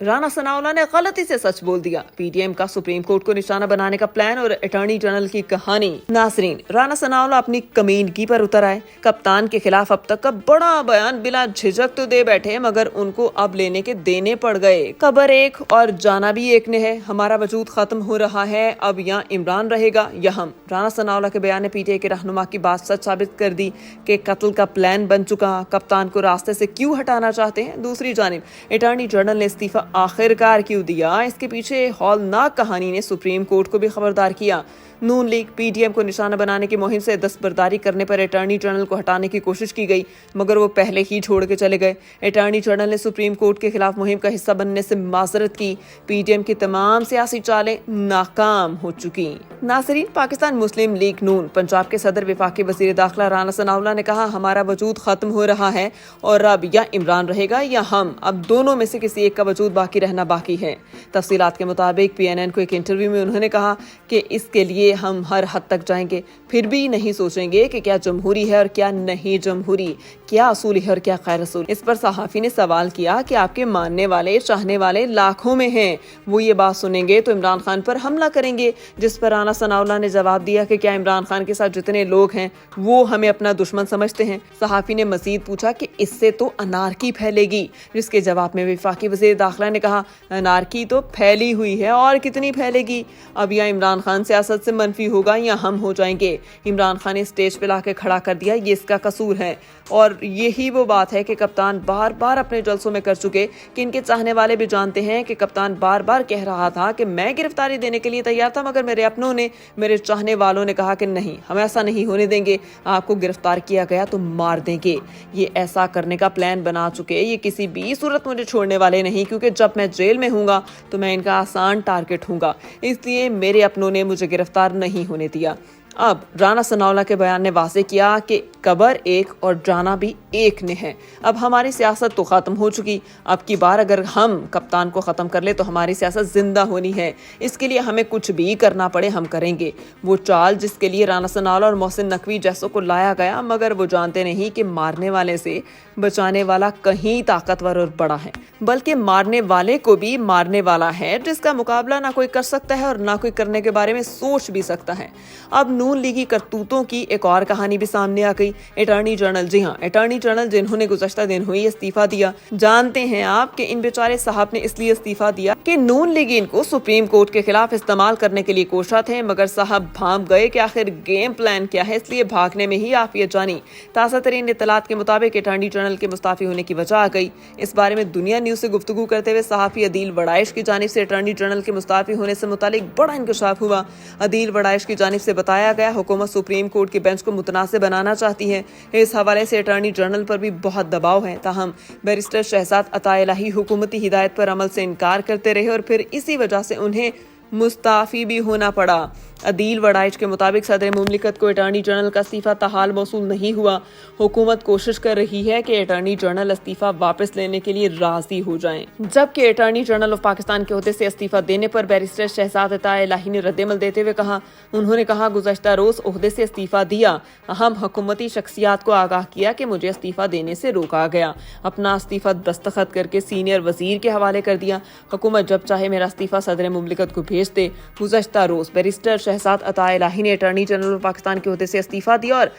राणा सनाउल्लाह ने गलती से सच बोल दिया। पीटीएम का सुप्रीम कोर्ट को निशाना बनाने का प्लान और अटॉर्नी जनरल की कहानी। नासरीन, राणा सनाउल्लाह अपनी कमीनगी पर उतर आए। कप्तान के खिलाफ अब तक का बड़ा बयान बिना झिझक तो दे बैठे, मगर उनको अब लेने के देने पड़ गए। खबर एक और जाना भी एक ने है। हमारा वजूद खत्म हो रहा है, अब यहाँ इमरान रहेगा या हम। राणा सनाउल्लाह के बयान ने पीटीआई के रहनुमा की बात सच साबित कर दी कि कत्ल का प्लान बन चुका। कप्तान को रास्ते से क्यों हटाना चाहते हैं? दूसरी जानिब अटॉर्नी जनरल ने इस्तीफा आखिरकार क्यों दिया? इसके पीछे हौलनाक कहानी ने सुप्रीम कोर्ट को भी खबरदार किया। नून लीग पीटीएम को निशाना बनाने की मुहिम से दस्तबरदारी करने पर अटॉर्नी जनरल को हटाने की कोशिश की गई, मगर वो पहले ही छोड़ के चले गए। अटॉर्नी जनरल ने सुप्रीम कोर्ट के खिलाफ मुहिम का हिस्सा बनने से माजरत की। पीटीएम की तमाम सियासी चालें नाकाम हो चुकी। नासरीन, पाकिस्तान मुस्लिम लीग नून पंजाब के सदर वफाकी वजीर दाखिला राणा सनाउल्लाह ने कहा, हमारा वजूद खत्म हो रहा है और अब या इमरान रहेगा या हम। अब दोनों में से किसी एक का वजूद बाकी रहना बाकी है। तफसीलात के मुताबिक PNN को एक इंटरव्यू में उन्होंने कहा कि इसके लिए हम हर हद तक जाएंगे, फिर भी नहीं सोचेंगे कि क्या जमहूरी है और क्या नहीं जमहूरी, क्या असूल है और क्या गैर असूल। इस पर सहाफी ने सवाल किया कि आपके मानने वाले चाहने वाले लाखों में हैं, वो ये बात सुनेंगे तो इमरान खान पर हमला करेंगे। जिस पर राणा सनाउल्लाह ने जवाब दिया कि क्या इमरान खान के साथ जितने लोग हैं वो हमें अपना दुश्मन समझते हैं? सहाफी ने मजीद पूछा कि इससे तो अनारकी फैलेगी, जिसके जवाब में वफाकी वज़ीर दाखिला ने कहा, अनारकी तो फैली हुई है और कितनी फैलेगी। अब या इमरान खान सियासत से मनफी होगा या हम हो जाएंगे। इमरान खान ने स्टेज पे लाके खड़ा कर दिया, ये इसका कसूर है। और यही वो बात है कि कप्तान बार बार अपने जलसों में कर चुके कि इनके चाहने वाले भी जानते हैं कि कप्तान बार बार कह रहा था कि मैं गिरफ्तारी देने के लिए तैयार था, मगर मेरे अपनों ने, मेरे चाहने वालों ने कहा कि नहीं, हम ऐसा नहीं होने देंगे, आपको गिरफ्तार किया गया तो मार देंगे। ये ऐसा करने का प्लान बना चुके, ये किसी भी सूरत मुझे छोड़ने वाले नहीं, क्योंकि जब मैं जेल में हूँगा तो मैं इनका आसान टारगेट हूँगा, इसलिए मेरे अपनों ने मुझे गिरफ्तार नहीं होने दिया। अब राणा सनाउल्लाह के बयान ने वाज़ेह किया कि कबर एक और जाना भी एक ने है। अब हमारी सियासत तो ख़त्म हो चुकी, अब की बार अगर हम कप्तान को ख़त्म कर ले तो हमारी सियासत ज़िंदा होनी है। इसके लिए हमें कुछ भी करना पड़े हम करेंगे। वो चाल जिसके लिए राणा सनाउल्लाह और मोहसिन नकवी जैसों को लाया गया, मगर वो जानते नहीं कि मारने वाले से बचाने वाला कहीं ताकतवर और बड़ा है, बल्कि मारने वाले को भी मारने वाला है, जिसका मुकाबला ना कोई कर सकता है और ना कोई करने के बारे में सोच भी सकता है। अब नून लीगी करतूतों की एक और कहानी भी सामने आ गई। अटॉर्नी जनरल, जी हाँ, अटॉर्नी जनरल जिन्होंने गुज़श्ता दिन हुई इस्तीफा दिया। जानते हैं आप कि इन बेचारे साहब ने इसलिए इस्तीफा दिया कि नून लीगी इनको सुप्रीम कोर्ट के खिलाफ इस्तेमाल करने के लिए कोशा थे, मगर साहब भांप गए कि आखिर गेम प्लान क्या है, इसलिए भागने में ही आफियत जानी। ताज़ा तरीन इत्तलात के मुताबिक अटॉर्नी जनरल के मुस्ताफी होने की वजह आ गई। इस बारे में दुनिया न्यूज़ से गुफ्तगू करते हुए सहाफ़ी अदील वड़ाइश की जानिब से अटॉर्नी जनरल के मुस्ताफी होने से मुतालिक बड़ा इंकशाफ हुआ। अदील वड़ाइश की जानिब से बताया गया, हुकूमत सुप्रीम कोर्ट के बेंच को मुतनासिब बनाना चाहती है। इस हवाले से अटॉर्नी जनरल पर भी बहुत दबाव है। ताहम बैरिस्टर शहजाद अता इलाही हुकूमती हिदायत पर अमल से इनकार करते रहे और फिर इसी वजह से उन्हें मुस्ताफी भी होना पड़ा। अदील वड़ाइश के मुताबिक सदर मुमलिकत को अटॉर्नी जनरल का इस्तीफा ताहाल मौसूल नहीं हुआ। हुकूमत कोशिश कर रही है कि अटॉर्नी जनरल इस्तीफा वापस लेने के लिए राजी हो जाएं, जबकि अटॉर्नी जनरल ऑफ पाकिस्तान के ओहदे से इस्तीफा देने पर बैरिस्टर शहजाद अता इलाही ने रद्दमल देते हुए कहा, उन्होंने कहा, गुज़श्ता रोज ओहदे से इस्तीफा दिया, अहम हुकूमती शख्सियात को आगाह किया कि मुझे इस्तीफा देने से रोका गया, अपना इस्तीफा दस्तखत करके सीनियर वजीर के हवाले कर दिया। हुकूमत जब चाहे मेरा इस्तीफा सदर मुमलिकत को भेज दे। गुज़श्ता रोज बैरिस्टर शहजाद अता इलाही ने अटॉर्नी जनरल पाकिस्तान के ओहदे से इस्तीफा दिया और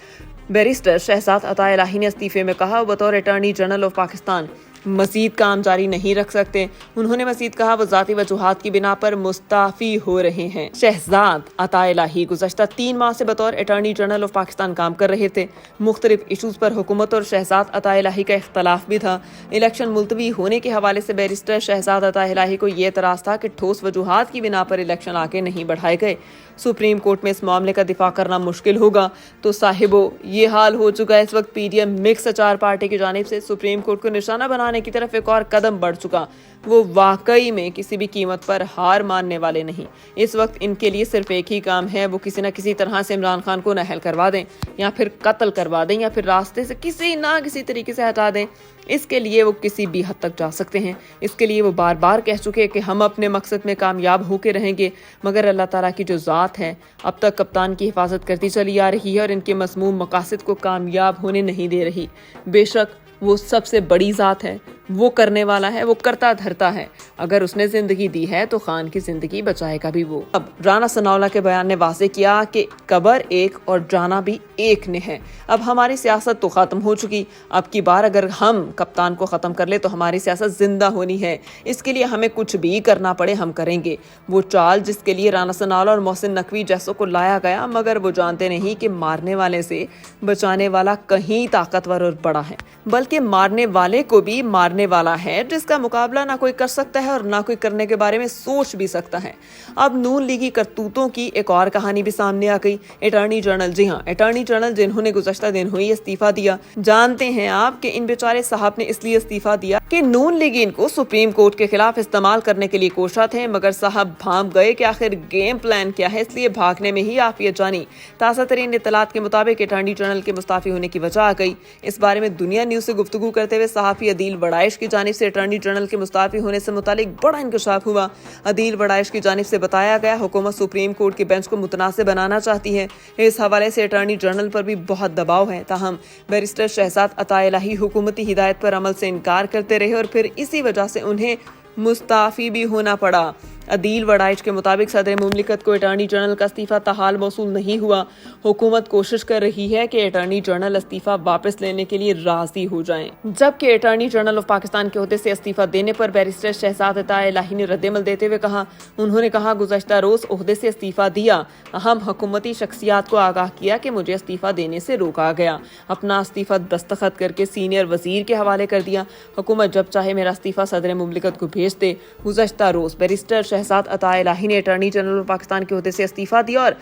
बैरिस्टर शहजाद अता इलाही ने इस्तीफे में कहा, बतौर अटॉर्नी जनरल ऑफ पाकिस्तान मजीद काम जारी नहीं रख सकते। उन्होंने मजीद कहा, वो ज़ाती वजूहात की बिना पर मुस्ताफी हो रहे हैं। शहजाद अता इलाही गुज़श्ता 3 माह से बतौर अटॉर्नी जनरल ऑफ पाकिस्तान काम कर रहे थे। मुख्तलिफ इशूज़ पर हुकूमत और शहजाद अता इलाही का इख्तलाफ भी था। इलेक्शन मुलतवी होने के हवाले से बैरिस्टर शहजाद अता इलाही को यह एतराज़ था कि ठोस वजूहात की बिना पर इलेक्शन आगे नहीं बढ़ाए गए। सुप्रीम कोर्ट में इस मामले का दिफा करना मुश्किल होगा। तो साहिबो, ये हाल हो चुका है। इस वक्त पीडीएम मिक्स अचार पार्टी की जानिब से सुप्रीम कोर्ट को निशाना बनाने की तरफ एक और कदम बढ़ चुका। वो वाकई में किसी भी कीमत पर हार मानने वाले नहीं। इस वक्त इनके लिए सिर्फ एक ही काम है, वो किसी न किसी तरह से इमरान खान को नाअहल करवा दें या फिर कत्ल करवा दें या फिर रास्ते से किसी ना किसी तरीके से हटा दें। इसके लिए वो किसी भी हद तक जा सकते हैं। इसके लिए वो बार बार कह चुके हैं कि हम अपने मकसद में कामयाब होकर रहेंगे, मगर अल्लाह ताला की जो ज़ात है अब तक कप्तान की हिफाजत करती चली आ रही है और इनके मज़मूम मकासद को कामयाब होने नहीं दे रही। बेशक वो सबसे बड़ी ज़ात है, वो करने वाला है, वो करता धरता है। अगर उसने जिंदगी दी है तो खान की जिंदगी बचाएगा भी वो। अब राणा सनाउल्लाह के बयान ने वाजे किया कि कबर एक और जाना भी एक ने है। अब हमारी सियासत तो खत्म हो चुकी, अब की बार अगर हम कप्तान को खत्म कर ले तो हमारी सियासत जिंदा होनी है। इसके लिए हमें कुछ भी करना पड़े हम करेंगे। वो चाल जिसके लिए राणा सनाउल्लाह और मोहसिन नकवी जैसों को लाया गया, मगर वो जानते नहीं कि मारने वाले से बचाने वाला कहीं ताकतवर और बड़ा है, बल्कि मारने वाले को भी मारने वाला है जिसका मुकाबला ना कोई कर सकता है और ना कोई करने के बारे में सोच भी सकता है। अब नून लीगी करतूतों की एक और कहानी भी सामने आ गई। अटॉर्नी जनरल, जी हाँ, अटॉर्नी जनरल जिन्होंने गुज़श्ता दिन हुई इस्तीफा दिया। जानते हैं आप कि इन बेचारे साहब ने इसलिए इस्तीफा दिया कि नून लीग इनको सुप्रीम कोर्ट के खिलाफ इस्तेमाल करने के लिए कोशा थे, मगर साहब भाम गए कि आखिर गेम प्लान क्या है, इसलिए भागने में ही आफियत जानी। ताज़ा तरीन इत्तलात के मुताबिक अटॉर्नी जनरल के मुस्ताफी होने की वजह आ गई। इस बारे में दुनिया न्यूज से गुफ्तगू करते हुए सहाफी अदील वड़ाइश की जानिब से अटॉर्नी जनरल के मुस्ताफी होने से मुतालिक बड़ा इंकशाफ हुआ। अदील वड़ाइश की जानिब से बताया गया, हुकूमत सुप्रीम कोर्ट के बेंच को मुतनासिब बनाना चाहती है। इस हवाले से अटॉर्नी जनरल पर भी बहुत दबाव है। ताहम बैरिस्टर शहजाद अता इलाही हुकूमती हिदायत पर अमल से इनकार करते रहे और फिर इसी वजह से उन्हें मुस्ताफी भी होना पड़ा। अदील वड़ाइश के मुताबिक सदर मुमलिकत को अटॉर्नी जनरल का इस्तीफा ताहाल मौसूल नहीं हुआ। हुकूमत कोशिश कर रही है कि अटॉर्नी जनरल इस्तीफा वापस लेने के लिए राजी हो जाएं, जबकि अटॉर्नी जनरल ऑफ पाकिस्तान के ओहदे से इस्तीफा देने पर बैरिस्टर शहजाद अता इलाही ने रद्दमल देते हुए कहा, उन्होंने कहा, गुज़श्ता रोज ओहदे से इस्तीफा दिया, अहम हुकूमती शख्सियात को आगाह किया कि मुझे इस्तीफा देने से रोका गया। अपना इस्तीफा दस्तखत करके सीनियर वजीर के हवाले कर दिया। हुकूमत जब चाहे मेरा इस्तीफा सदर मुमलिकत को भेज दे। गुज़श्ता रोज बैरिस्टर शहजाद अता इलाही ने अटॉर्नी जनरल पाकिस्तान के ओहदे से इस्तीफा दिया और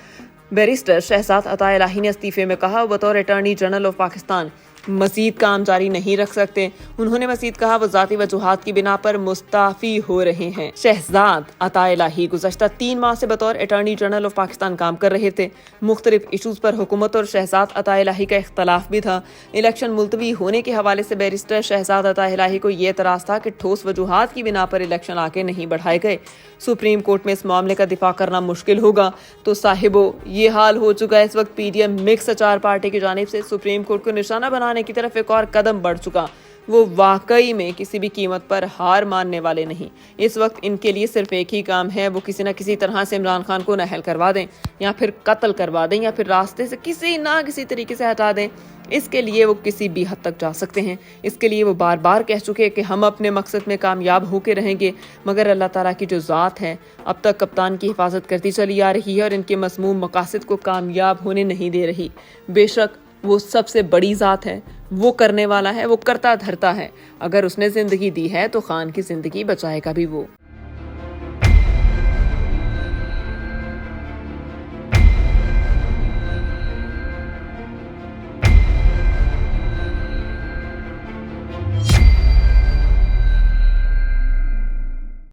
बैरिस्टर शहजाद अता इलाही ने इस्तीफे में कहा, बतौर अटॉर्नी जनरल ऑफ पाकिस्तान मजीद काम जारी नहीं रख सकते। उन्होंने मजीद कहा, वो जाती वजूहात की बिना पर मुस्ताफी हो रहे हैं। शहजाद अता इलाही गुज़श्ता 3 माह से बतौर अटॉर्नी जनरल ऑफ पाकिस्तान काम कर रहे थे। मुख्तलिफ इशूज पर हुकूमत और शहजाद अता इलाही का इख्तलाफ भी था। इलेक्शन मुलतवी होने के हवाले से बैरिस्टर शहजाद अता इलाही को यह एतराज़ था कि ठोस वजूहात की बिना पर इलेक्शन आगे नहीं बढ़ाए गए। सुप्रीम कोर्ट में इस मामले का दिफा करना मुश्किल होगा। तो साहिबो, ये हाल हो चुका है। इस वक्त पीडीएम मिक्स अचार पार्टी की जानिब से सुप्रीम कोर्ट को निशाना बनाने की तरफ एक और कदम बढ़ चुका। वो वाकई में किसी भी कीमत पर हार मानने वाले नहीं। इस वक्त इनके लिए सिर्फ एक ही काम है, वो किसी न किसी तरह से इमरान खान को नाअहल करवा दें या फिर कत्ल करवा दें या फिर रास्ते से किसी ना किसी तरीके से हटा दें। इसके लिए वो किसी भी हद तक जा सकते हैं। इसके लिए वो बार बार कह चुके हैं कि हम अपने मकसद में कामयाब होके रहेंगे, मगर अल्लाह ताला की जो ज़ात है अब तक कप्तान की हिफाजत करती चली आ रही है और इनके मसमूम मकासद को कामयाब होने नहीं दे रही। बेशक वो सबसे बड़ी ज़ात है, वो करने वाला है, वो करता धरता है। अगर उसने ज़िंदगी दी है तो खान की ज़िंदगी बचाएगा भी वो।